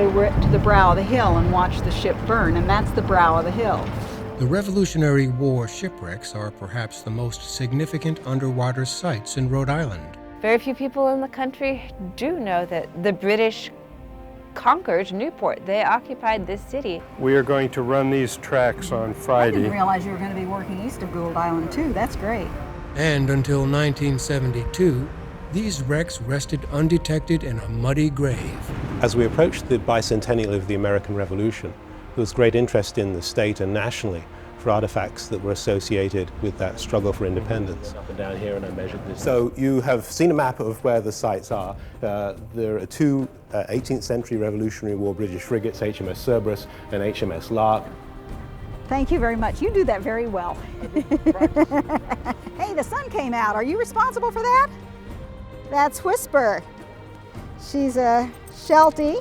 way to the brow of the hill and watched the ship burn, and that's the brow of the hill. The Revolutionary War shipwrecks are perhaps the most significant underwater sites in Rhode Island. Very few people in the country do know that the British conquered Newport. They occupied this city. We are going to run these tracks on Friday. I didn't realize you were going to be working east of Gould Island too. That's great. And until 1972, these wrecks rested undetected in a muddy grave. As we approached the bicentennial of the American Revolution, there was great interest in the state and nationally for artifacts that were associated with that struggle for independence. Up and down here, and I measured this. So you have seen a map of where the sites are. There are two 18th century Revolutionary War British frigates, HMS Cerberus and HMS Lark. Thank you very much. You do that very well. Hey, the sun came out. Are you responsible for that? That's Whisper. She's a Sheltie,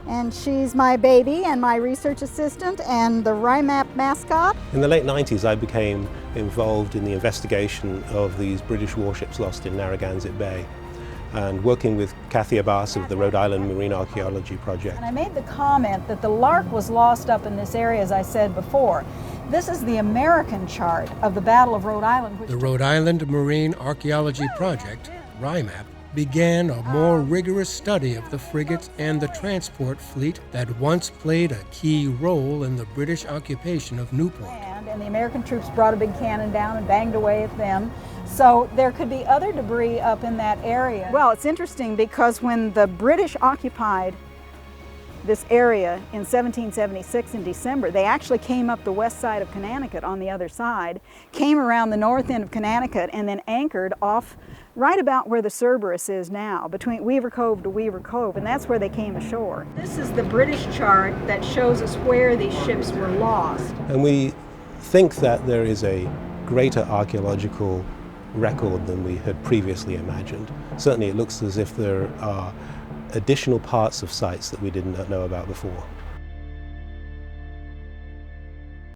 and she's my baby and my research assistant and the RIMAP mascot. In the late 90s, I became involved in the investigation of these British warships lost in Narragansett Bay, and working with Kathy Abbas of the Rhode Island Marine Archaeology Project. And I made the comment that the Lark was lost up in this area, as I said before. This is the American chart of the Battle of Rhode Island. The Rhode Island Marine Archaeology Project, RIMAP, began a more rigorous study of the frigates and the transport fleet that once played a key role in the British occupation of Newport. And the American troops brought a big cannon down and banged away at them. So there could be other debris up in that area. Well, it's interesting because when the British occupied this area in 1776 in December, they actually came up the west side of Connecticut on the other side, came around the north end of Connecticut, and then anchored off right about where the Cerberus is now, between Weaver Cove to Weaver Cove, and that's where they came ashore. This is the British chart that shows us where these ships were lost. And we think that there is a greater archaeological record than we had previously imagined. Certainly it looks as if there are additional parts of sites that we didn't know about before.